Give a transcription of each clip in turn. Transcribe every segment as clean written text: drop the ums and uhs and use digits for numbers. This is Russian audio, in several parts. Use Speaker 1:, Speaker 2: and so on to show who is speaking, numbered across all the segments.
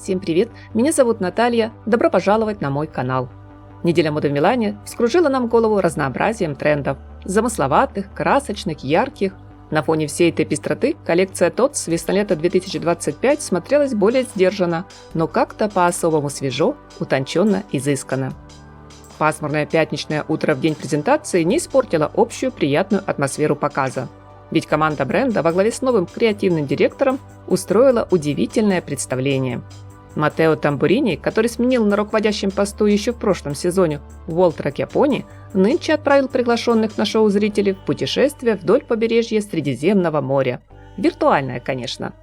Speaker 1: Всем привет! Меня зовут Наталья. Добро пожаловать на мой канал. Неделя моды в Милане вскружила нам голову разнообразием трендов. Замысловатых, красочных, ярких. На фоне всей этой пестроты коллекция Tots весна-лето 2025 смотрелась более сдержанно, но как-то по-особому свежо, утонченно, изысканно. Пасмурное пятничное утро в день презентации не испортило общую приятную атмосферу показа. Ведь команда бренда во главе с новым креативным директором устроила удивительное представление. Маттео Тамбурини, который сменил на руководящем посту еще в прошлом сезоне Уолтера Кьяпони, нынче отправил приглашенных на шоу зрителей в путешествие вдоль побережья Средиземного моря. Виртуальное, конечно.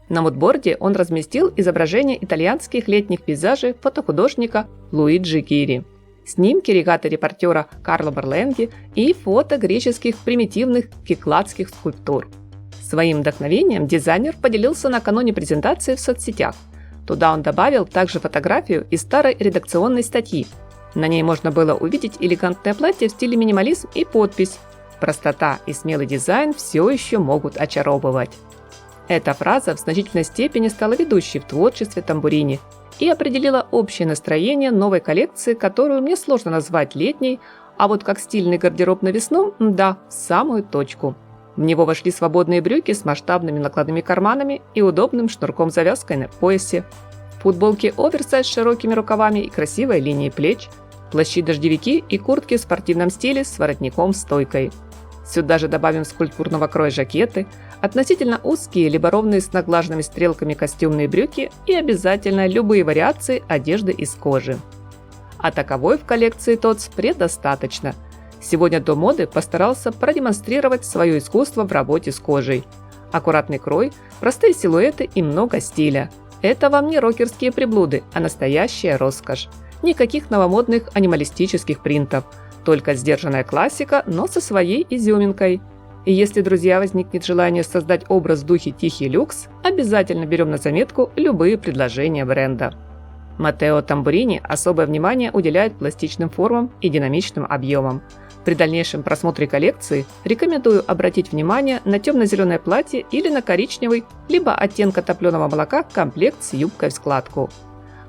Speaker 1: На мудборде он разместил изображение итальянских летних пейзажей фотохудожника Луиджи Гири, снимки регата-репортера Карло Берленги и фото греческих примитивных кикладских скульптур. Своим вдохновением дизайнер поделился накануне презентации в соцсетях. Туда он добавил также фотографию из старой редакционной статьи. На ней можно было увидеть элегантное платье в стиле минимализм и подпись «Простота и смелый дизайн все еще могут очаровывать». Эта фраза в значительной степени стала ведущей в творчестве Тамбурини и определила общее настроение новой коллекции, которую мне сложно назвать летней, а вот как стильный гардероб на весну, да, в самую точку. В него вошли свободные брюки с масштабными накладными карманами и удобным шнурком-завязкой на поясе, футболки оверсайз с широкими рукавами и красивой линией плеч, плащи-дождевики и куртки в спортивном стиле с воротником-стойкой. Сюда же добавим скульптурного кроя жакеты, относительно узкие либо ровные с наглаженными стрелками костюмные брюки и обязательно любые вариации одежды из кожи. А таковой в коллекции Tots предостаточно. Сегодня Дом моды постарался продемонстрировать свое искусство в работе с кожей. Аккуратный крой, простые силуэты и много стиля. Это вам не рокерские приблуды, а настоящая роскошь. Никаких новомодных анималистических принтов. Только сдержанная классика, но со своей изюминкой. И если, друзья, возникнет желание создать образ в духе тихий люкс, обязательно берем на заметку любые предложения бренда. Маттео Тамбурини особое внимание уделяет пластичным формам и динамичным объемам. При дальнейшем просмотре коллекции рекомендую обратить внимание на темно-зеленое платье или на коричневый, либо оттенка топленого молока комплект с юбкой в складку.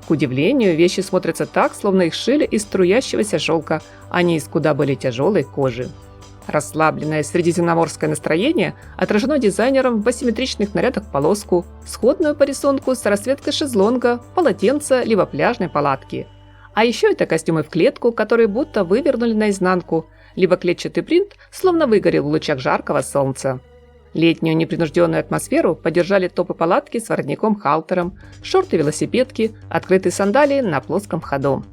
Speaker 1: К удивлению, вещи смотрятся так, словно их шили из струящегося шелка, а не из куда более тяжелой кожи. Расслабленное средиземноморское настроение отражено дизайнером в асимметричных нарядах в полоску, сходную по рисунку с расцветкой шезлонга, полотенца либо пляжной палатки. А еще это костюмы в клетку, которые будто вывернули наизнанку, либо клетчатый принт, словно выгорел в лучах жаркого солнца. Летнюю непринужденную атмосферу поддержали топы-палатки с воротником-халтером, шорты-велосипедки, открытые сандалии на плоском ходу.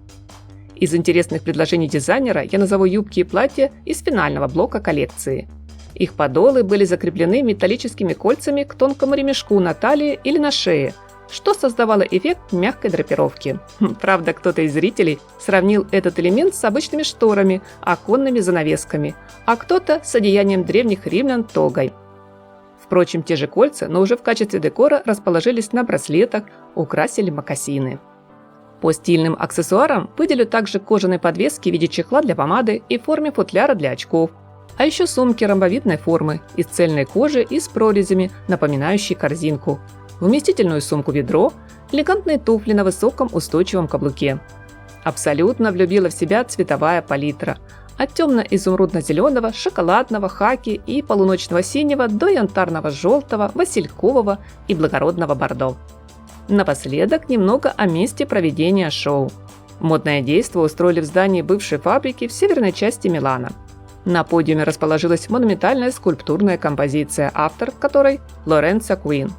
Speaker 1: Из интересных предложений дизайнера я назову юбки и платья из финального блока коллекции. Их подолы были закреплены металлическими кольцами к тонкому ремешку на талии или на шее, что создавало эффект мягкой драпировки. Правда, кто-то из зрителей сравнил этот элемент с обычными шторами, оконными занавесками, а кто-то с одеянием древних римлян тогой. Впрочем, те же кольца, но уже в качестве декора расположились на браслетах, украсили мокасины. По стильным аксессуарам выделю также кожаные подвески в виде чехла для помады и в форме футляра для очков, а еще сумки ромбовидной формы из цельной кожи и с прорезями, напоминающие корзинку, вместительную сумку-ведро, элегантные туфли на высоком устойчивом каблуке. Абсолютно влюбила в себя цветовая палитра. От темно-изумрудно-зеленого, шоколадного, хаки и полуночного синего до янтарного желтого, василькового и благородного бордо. Напоследок немного о месте проведения шоу. Модное действо устроили в здании бывшей фабрики в северной части Милана. На подиуме расположилась монументальная скульптурная композиция, автор которой Лоренцо Куин.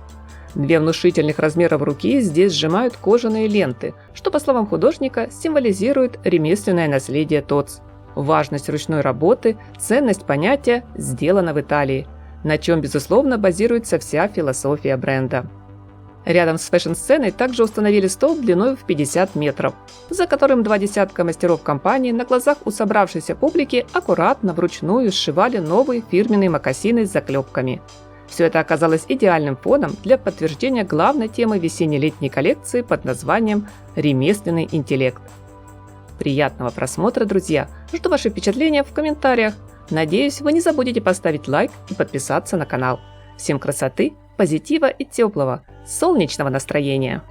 Speaker 1: Две внушительных размеров руки здесь сжимают кожаные ленты, что, по словам художника, символизирует ремесленное наследие Tots. Важность ручной работы, ценность понятия «сделано в Италии», на чем, безусловно, базируется вся философия бренда. Рядом с фэшн-сценой также установили стол длиной в 50 метров, за которым 20 мастеров компании на глазах у собравшейся публики аккуратно вручную сшивали новые фирменные мокасины с заклепками. Все это оказалось идеальным фоном для подтверждения главной темы весенне-летней коллекции под названием «Ремесленный интеллект». Приятного просмотра, друзья! Жду ваши впечатления в комментариях. Надеюсь, вы не забудете поставить лайк и подписаться на канал. Всем красоты, позитива и теплого, солнечного настроения!